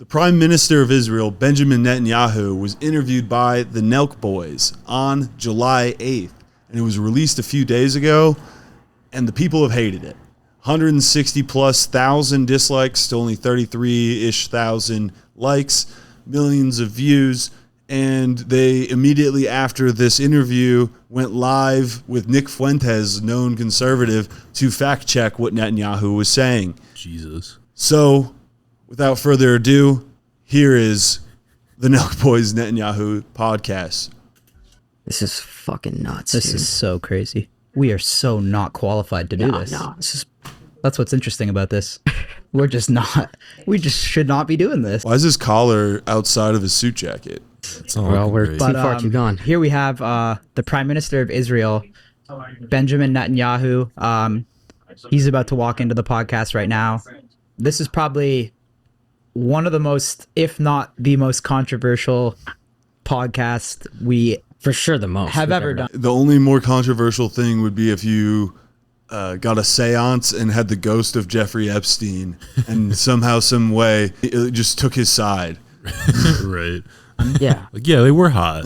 The Prime Minister of Israel, Benjamin Netanyahu, was interviewed by the Nelk boys on July 8th, and it was released a few days ago, and the people have hated it. 160 plus thousand dislikes to only 33-ish thousand likes, millions of views, and they immediately after this interview went live with Nick Fuentes, known conservative, to fact check what Netanyahu was saying. Jesus. So, without further ado, here is the Nelk Boys Netanyahu podcast. This is fucking nuts. This dude. is so crazy. We are so not qualified to do this. No. That's what's interesting about this. We're just not. We just should not be doing this. Why is his collar outside of his suit jacket? Well, we're too far too gone. Here we have the Prime Minister of Israel, Benjamin Netanyahu. He's about to walk into the podcast right now. This is probably one of the most, if not the most controversial podcast we For sure the most have we've ever done. The only more controversial thing would be if you got a seance and had the ghost of Jeffrey Epstein and somehow, some way, it just took his side. Right. Yeah, Like, yeah, they were hot.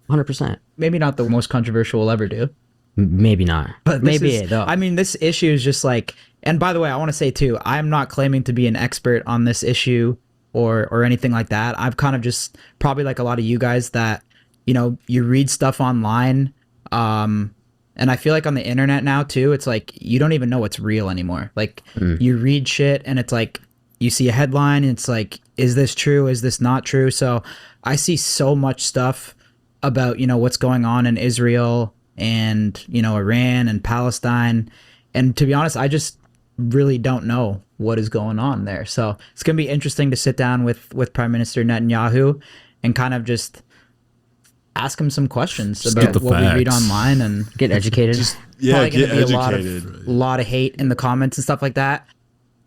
100%. Maybe not the most controversial we'll ever do. Maybe not. But Maybe though. I mean, this issue is just like, and by the way, I want to say too, I'm not claiming to be an expert on this issue or anything like that. I've kind of just probably like a lot of you guys that, you know, you read stuff online. And I feel like on the internet now too, it's like, you don't even know what's real anymore. Like you read shit and it's like, you see a headline and it's like, is this true? Is this not true? So I see so much stuff about, you know, what's going on in Israel and, you know, Iran and Palestine. And to be honest, I just really don't know what is going on there. So it's going to be interesting to sit down with Prime Minister Netanyahu and kind of just ask him some questions Just about get the what we read facts. online and Get educated. Yeah, probably get gonna be educated. a lot of hate in the comments and stuff like that.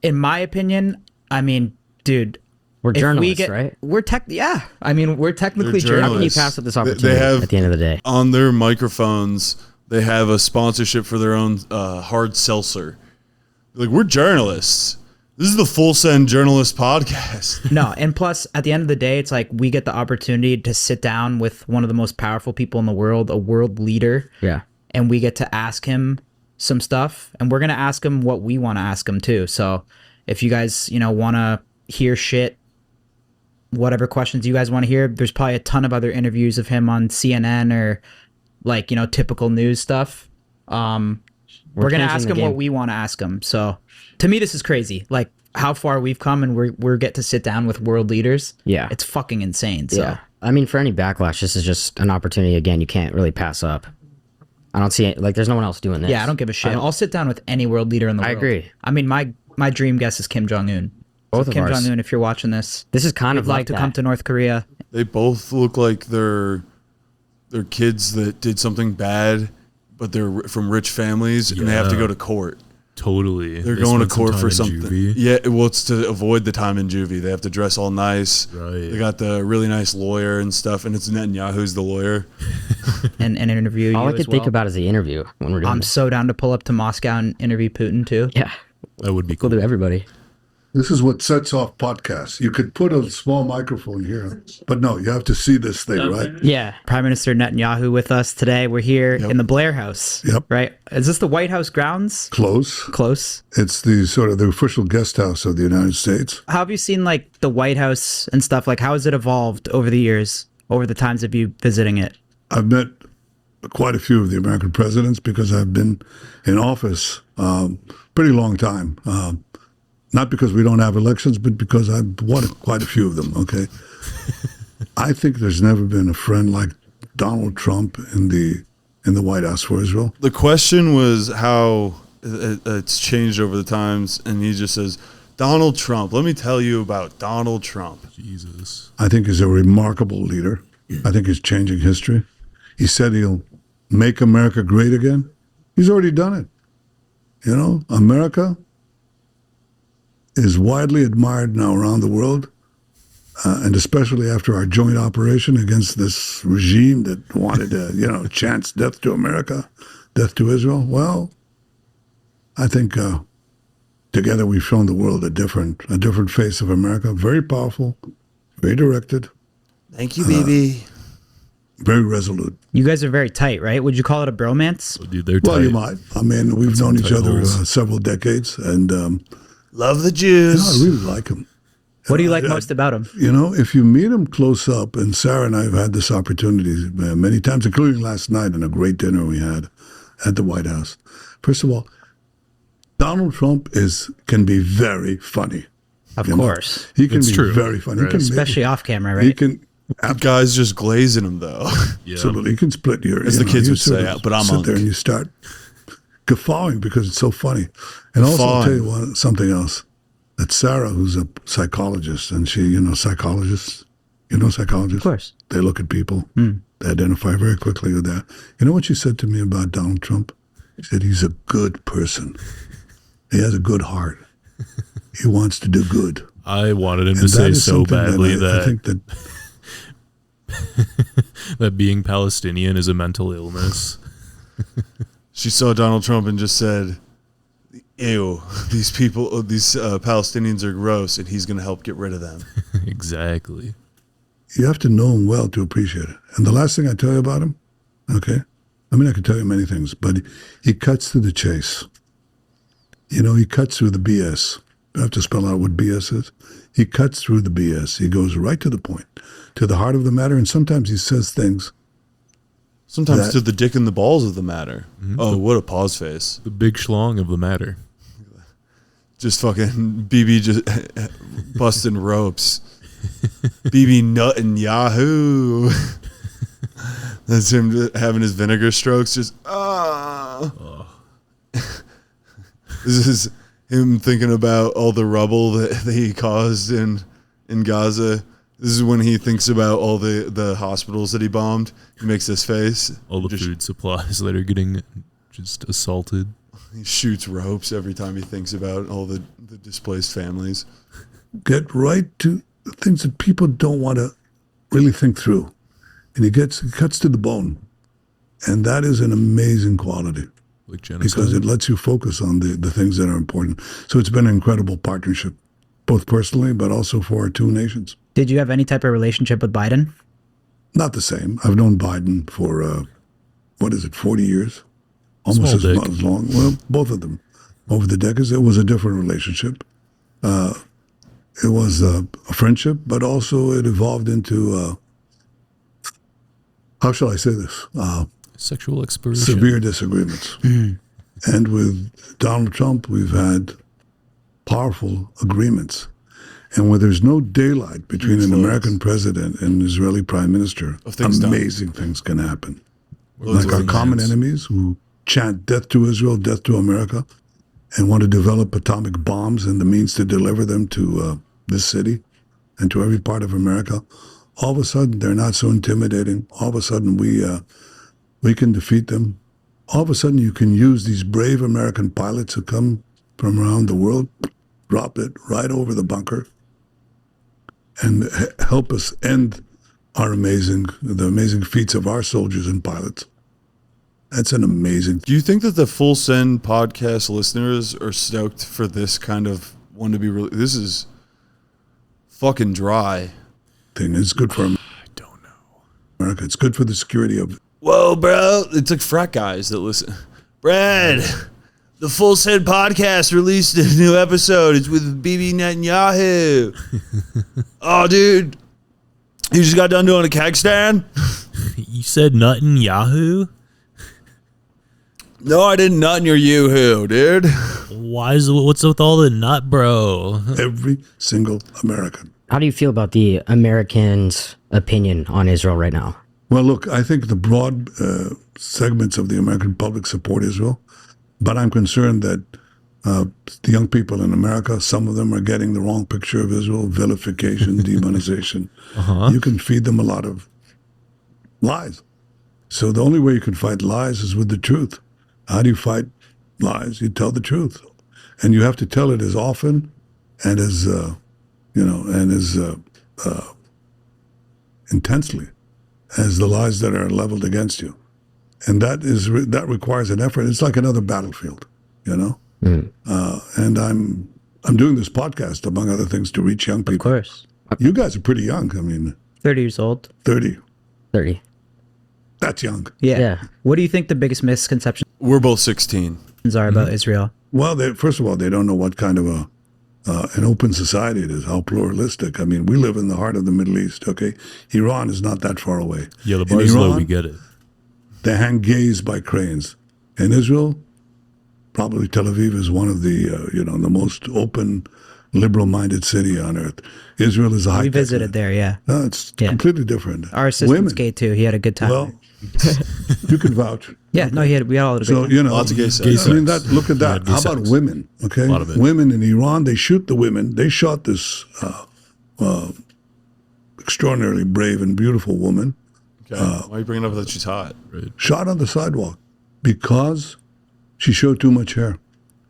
In my opinion, I mean, dude, We're if we journalists, get, right? we're I mean, we're technically They're How can you journalists. pass up this They opportunity have- at the end of the day? On their microphones, they have a sponsorship for their own hard seltzer. Like, we're journalists. This is the Full Send Journalist Podcast. No, and plus, at the end of the day, it's like we get the opportunity to sit down with one of the most powerful people in the world, a world leader, Yeah. and we get to ask him some stuff, and we're gonna ask him what we want to ask him too. So, if you guys, you know, want to hear shit, whatever questions you guys want to hear, there's probably a ton of other interviews of him on CNN or like, you know, typical news stuff. We're gonna changing ask the him game. what we want to ask him. So, to me, this is crazy. Like how far we've come, and we're get to sit down with world leaders. Yeah. It's fucking insane. So. Yeah. I mean, for any backlash, this is just an opportunity, again, you can't really pass up. I don't see it. Like, there's no one else doing this. Yeah, I don't give a shit. I'll sit down with any world leader in the I world. agree. I mean, my dream guess is Kim Jong-un. Both So of Kim ours. Jong-un, if you're watching this, This is kind I'd of love like to that. come to North Korea. They both look like they're kids that did something bad, but they're from rich families, and they have to Yeah. go to court. Totally. They're They going to spent some court time for in something. juvie. Yeah, well, it's to avoid the time in juvie. They have to dress all nice. Right. They got the really nice lawyer and stuff, and it's Netanyahu's the lawyer. and interview All you I could as think well. about is the interview when we're doing I'm this. so down to pull up to Moscow and interview Putin too. Yeah. That would be We'll cool. do everybody. This is what sets off podcasts. You could put a small microphone here, but no, you have to see this thing, right? Yeah. Prime Minister Netanyahu with us today. We're here in the Blair House. Yep. Right? Is this the White House grounds? Close. Close. It's the sort of the official guest house of the United States. How have you seen like the White House and stuff? Like how has it evolved over the years, over the times of you visiting it? I've met quite a few of the American presidents because I've been in office pretty long time. Not because we don't have elections, but because I've won quite a few of them, okay? I think there's never been a friend like Donald Trump in the White House for Israel. The question was how it's changed over the times, and he just says, Donald Trump. Let me tell you about Donald Trump. Jesus. I think he's a remarkable leader. I think he's changing history. He said he'll make America great again. He's already done it. You know, America is widely admired now around the world, and especially after our joint operation against this regime that wanted to, you know, chance death to America, death to Israel. Well, I think together we've shown the world a different face of America. Very powerful, very directed, Thank you, BB. very resolute. You guys are very tight, right? Would you call it a bromance? Oh, dude, they're Well, tight. you might. I mean, we've That's known some each tight other holes. several decades, and Love the I Jews. really like him. What do you like most about him? You know, if you meet him close up, and Sarah and I have had this opportunity many times, including last night in a great dinner we had at the White House. First of all, Donald Trump can be very funny. Of You know, course. he can It's be true, very funny. right. He can Especially off camera, He right? can The guy's just glazing him, though. Yeah. absolutely. He can split your. As you the know, kids you would sort say, of but I'm sit Unc. there and you start guffawing because it's so funny. And also, I'll tell you something else. That Sarah, who's a psychologist, and she, psychologists, psychologists. Of course. They look at people. They identify very quickly with that. You know what she said to me about Donald Trump? She said he's a good person. He has a good heart. He wants to do good. I wanted him to And that say is so something badly I that think that that being Palestinian is a mental illness. She saw Donald Trump and just said, ew, these Palestinians are gross, and he's going to help get rid of them. Exactly. you have to know him well to appreciate it. And the last thing I tell you about him, okay? I mean, I could tell you many things, but he cuts through the chase. You know, he cuts through the BS. I have to spell out what BS is. He cuts through the BS. He goes right to the point, to the heart of the matter, and sometimes he says things. Sometimes to the dick and the balls of the matter. Mm-hmm. Oh, what a pause face. The big schlong of the matter. Just fucking BB just busting ropes. BB nutting Yahoo. That's him just having his vinegar strokes. Just This is him thinking about all the rubble that he caused in Gaza. This is when he thinks about all the hospitals that he bombed. He makes this face. All the Just- food supplies that are getting just assaulted. He shoots ropes every time he thinks about all the displaced families. Get right to the things that people don't want to really think through. And he cuts to the bone. And that is an amazing quality Like genocide. because it lets you focus on the things that are important. So it's been an incredible partnership, both personally, but also for our two nations. Did you have any type of relationship with Biden? Not the same. I've known Biden for, 40 years? Almost Small dick. as long. Well, both of them. Over the decades, it was a different relationship. It was a friendship, but also it evolved into, how shall I say this? Sexual exploration. Severe disagreements. And with Donald Trump, we've had powerful agreements. And where there's no daylight between an American president and an Israeli prime minister, Of things done. amazing things can happen. Loads Like of our common things. enemies who chant death to Israel, death to America, and want to develop atomic bombs and the means to deliver them to this city and to every part of America. All of a sudden, they're not so intimidating. All of a sudden, we can defeat them. All of a sudden, you can use these brave American pilots who come from around the world, drop it right over the bunker, and help us end the amazing feats of our soldiers and pilots. That's an amazing Do you think that the Full Send podcast listeners are stoked for this kind of one to be released? This is fucking dry. thing. It's good for I don't know. America. It's good for the security of. Whoa, bro. It's like frat guys that listen. Brad, the Full Send podcast released a new episode. It's with BB Netanyahu. Oh, dude. You just got done doing a keg stand? You said nothing Yahoo? No, I didn't nut in your yoo-hoo, dude. What's with all the nut, bro? Every single American. How do you feel about the Americans' opinion on Israel right now? Well, look, I think the broad segments of the American public support Israel, but I'm concerned that the young people in America, some of them are getting the wrong picture of Israel, vilification, demonization. You can feed them a lot of lies. So the only way you can fight lies is with the truth. How do you fight lies? You tell the truth. And you have to tell it as often and as, intensely as the lies that are leveled against you. And that requires an effort. It's like another battlefield, you know? And I'm doing this podcast, among other things, to reach young Of people. course. You guys are pretty young. I mean, 30 years old. 30. 30. That's young. Yeah. Yeah. What do you think the biggest misconceptions We're both 16. are about Israel? Well, first of all, they don't know what kind of an open society it is, how pluralistic. I mean, we live in the heart of the Middle East, okay? Iran is not that far away. Yeah, the In bar's low. Iran, We get it. they hang gays by cranes. In Israel, probably Tel Aviv is one of the, the most open, liberal-minded city on earth. Israel is a high. We visited there, yeah. No, it's Yeah. completely different. Our assistant's Women, gay too. He had a good time. well, you can vouch. yeah, no, we all had a So, great time. Lots of gay sex. Gay I mean, sex. look at Yeah, that. gay How about sex. women? Okay, A lot of it. women in Iran, they shoot the women. They shot this extraordinarily brave and beautiful woman, Okay. Why are you bringing up that she's hot? shot on the sidewalk because she showed too much hair.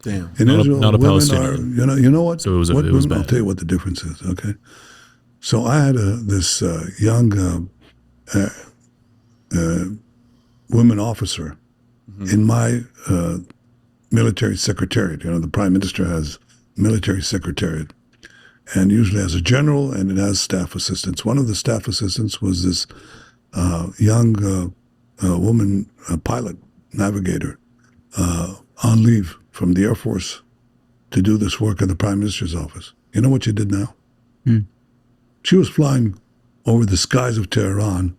Damn. In Not a- Israel, not a women Palestinian. are, you know what? So it was- what it was women, I'll bad. tell you what the difference is. Okay, so I had this young woman officer in my military secretariat. You know, the prime minister has military secretariat, and usually has a general and it has staff assistants. One of the staff assistants was this young woman pilot, navigator, on leave from the Air Force to do this work in the prime minister's office. You know what she did now? She was flying over the skies of Tehran,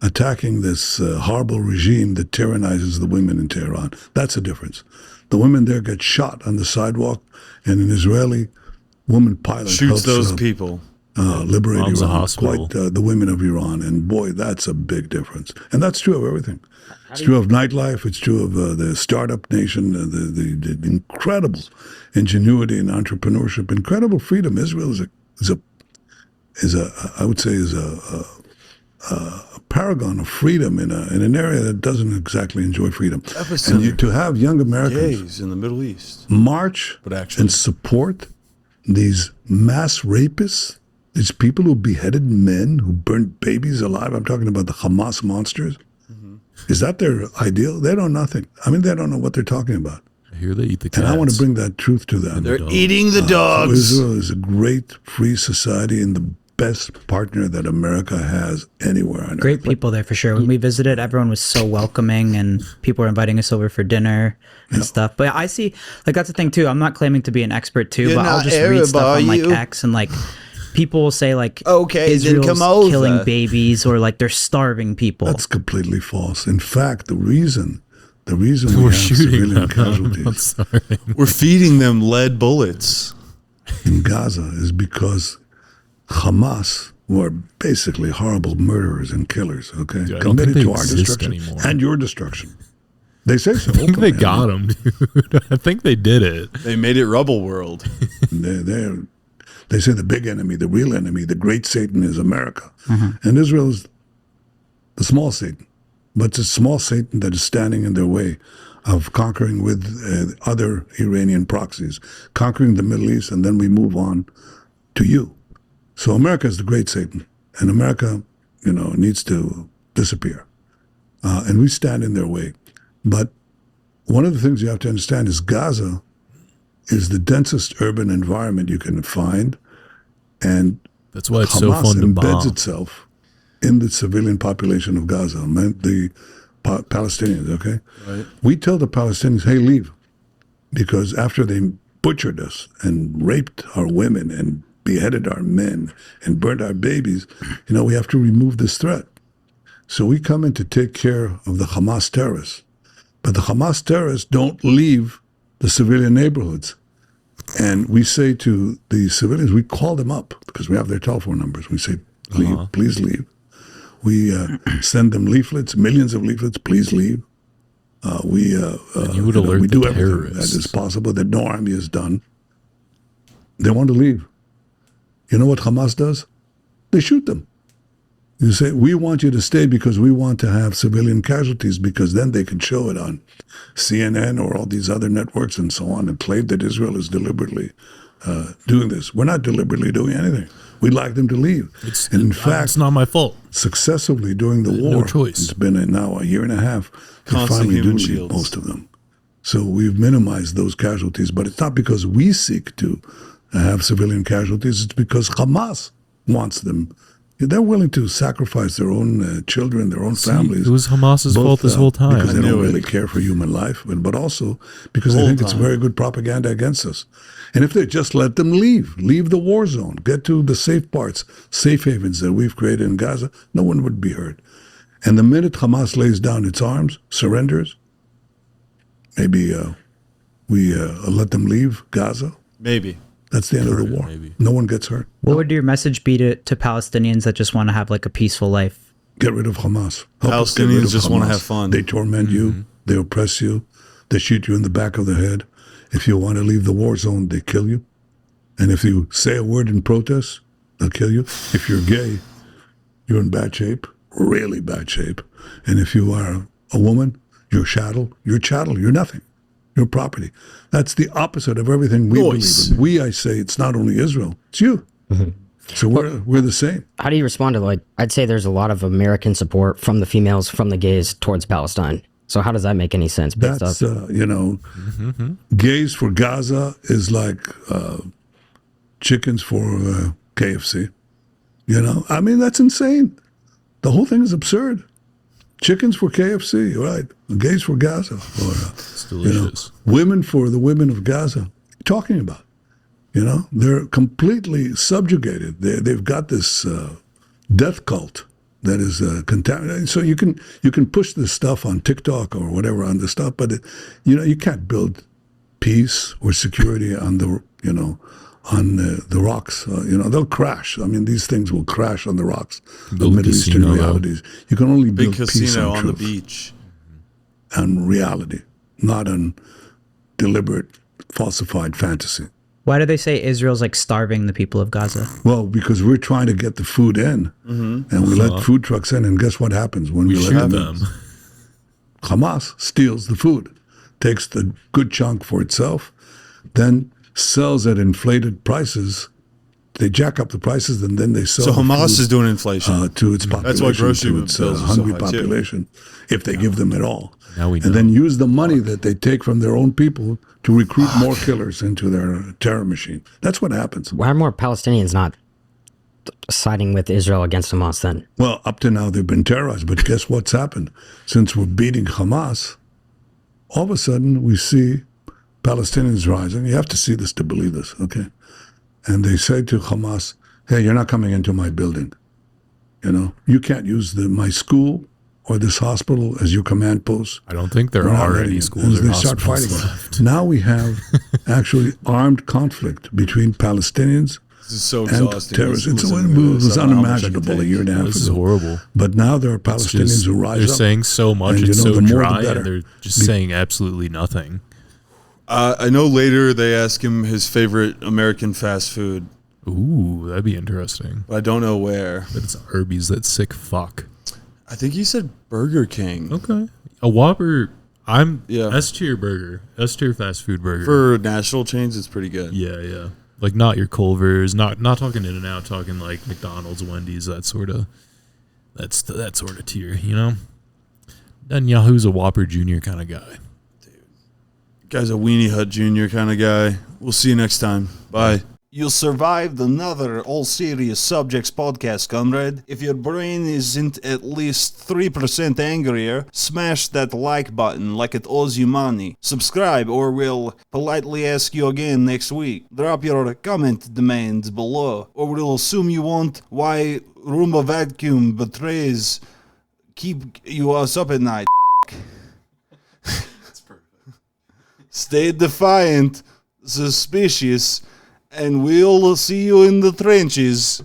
attacking this horrible regime that tyrannizes the women in Tehran. That's the difference. The women there get shot on the sidewalk, and an Israeli woman pilot Shoots helps, those people. liberate Bombs a Iran, hospital. quite the women of Iran. And boy, that's a big difference. And that's true of everything. It's true of nightlife. It's true of the startup nation, the incredible ingenuity and entrepreneurship, incredible freedom. Israel is a I would say is a paragon of freedom in an area that doesn't exactly enjoy freedom. And to have young Americans Gays in the Middle East. march But actually- and support these mass rapists, these people who beheaded men, who burned babies alive. I'm talking about the Hamas monsters. Is that their ideal? They know nothing. I mean, they don't know what they're talking about. I hear they eat the cats. And I want to bring that truth to them. They're dogs. eating the So dogs. Israel is a great free society and the best partner that America has anywhere on Great earth. people there for sure. When we visited, everyone was so welcoming and people were inviting us over for dinner and stuff. But I see, like, that's the thing too. I'm not claiming to be an expert too, You're but I'll not just read stuff Arab, on are like you? X and like people will say like, Okay, then Israel's come over. killing babies or like they're starving people. That's completely false. In fact, the reason we We're have shooting civilian them. I'm casualties sorry. We're feeding them lead bullets. in Gaza is because Hamas, who are basically horrible murderers and killers, okay, Dude, I don't think committed they to our exist destruction anymore. and your destruction. They say so. I think they openly. got him, dude. I think they did it. They made it rubble world. They say the big enemy, the real enemy, the great Satan is America. And Israel is the small Satan. But it's a small Satan that is standing in their way of conquering with other Iranian proxies, conquering the Middle East, and then we move on to you. So America is the great Satan. And America, needs to disappear. And we stand in their way. But one of the things you have to understand is Gaza is the densest urban environment you can find, and That's why it's Hamas so fun to embeds bomb. itself in the civilian population of Gaza, the Palestinians, okay? Right. We tell the Palestinians, hey, leave, because after they butchered us and raped our women and beheaded our men and burned our babies, we have to remove this threat. So we come in to take care of the Hamas terrorists. But the Hamas terrorists don't leave the civilian neighborhoods. And we say to the civilians, we call them up because we have their telephone numbers. We say, leave, please leave. We send them leaflets, millions of leaflets, please leave. We you would alert we the do everything terrorists. that is possible that no army has done. They want to leave. You know what Hamas does? They shoot them. You say, we want you to stay because we want to have civilian casualties, because then they can show it on CNN or all these other networks and so on and claim that Israel is deliberately doing this. We're not deliberately doing anything. We'd like them to leave. And in fact, it's not my fault. successively during the No war, choice. it's been now a year and a half, we Constant finally do human leave shields. most of them. So we've minimized those casualties, but it's not because we seek to have civilian casualties. It's because Hamas wants them. They're willing to sacrifice their own children, their own families. It was Hamas's fault this whole time. Because they don't really care for human life, but also because they think it's very good propaganda against us. And if they just let them leave the war zone, get to the safe parts, safe havens that we've created in Gaza, no one would be hurt. And the minute Hamas lays down its arms, surrenders, maybe we let them leave Gaza. Maybe. That's the end of the war. No one gets hurt. What would your message be to Palestinians that just want to have like a peaceful life? Get rid of Hamas. Help us get rid Palestinians of just want to Hamas. have fun. They torment you. They oppress you. They shoot you in the back of the head. If you want to leave the war zone, they kill you. And if you say a word in protest, they'll kill you. If you're gay, you're in bad shape, really bad shape. And if you are a woman, you're chattel. You're nothing. Your property. That's the opposite of everything we believe in. We, I say, it's not only Israel, it's you. So we're the same. How do you respond to, like, I'd say there's a lot of American support from the females, from the gays towards Palestine. So how does that make any sense? That's, gays for Gaza is like chickens for KFC. I mean, that's insane. The whole thing is absurd. Chickens for KFC, right? Gays for Gaza, It's delicious. Women for the women of Gaza. What are you talking about? They're completely subjugated. They've got this death cult that is contaminated. So you can push this stuff on TikTok or whatever on the stuff, but you can't build peace or security on the rocks. They'll crash. I mean, these things will crash on the rocks. The Middle Eastern realities. You can only build peace on the truth, beach, on reality, not on deliberate, falsified fantasy. Why do they say Israel's like starving the people of Gaza? Well, because we're trying to get the food in, and we let food trucks in, and guess what happens when we let them in? Hamas steals the food, takes the good chunk for itself, then sells at inflated prices. They jack up the prices, and then they sell. So Hamas is doing inflation to its population, That's why grocery to its bills are so hungry high, too. population, if they give them it all. Now we know. And then use the money that they take from their own people to recruit more killers into their terror machine. That's what happens. Why are more Palestinians not siding with Israel against Hamas then? Well, up to now they've been terrorized, but guess what's happened? Since we're beating Hamas, all of a sudden we see Palestinians rising. You have to see this to believe this, okay? And they say to Hamas, hey, you're not coming into my building. You can't use my school or this hospital as your command post. I don't think there are any schools or they start hospitals fighting. left. Now we have actually armed conflict between Palestinians This is so and exhausting. terrorists. It Listening to this, was I don't know how much I can unimaginable a take. year and a half This is ago. horrible. But now there are Palestinians who rise They're up. saying so much, And, it's the so more the dry, better. and they're just saying absolutely nothing. I know later they ask him his favorite American fast food, Ooh, that'd be interesting. but I don't know where. But it's Arby's, that sick fuck. I think he said Burger King. Okay. A Whopper, Yeah. S-tier burger. S-tier fast food burger. For national chains, it's pretty good. Yeah. Like not your Culver's, not talking In-N-Out, talking like McDonald's, Wendy's, that sort of tier, Netanyahu's a Whopper Jr. kind of guy. Guy's a Weenie Hut Jr. kind of guy. We'll see you next time. Bye. You survived another All Serious Subjects podcast, comrade. If your brain isn't at least 3% angrier, smash that like button like it owes you money. Subscribe or we'll politely ask you again next week. Drop your comment demands below, or we'll assume you want why Roomba Vacuum betrays keep you us up at night. Stay defiant, suspicious, and we'll see you in the trenches.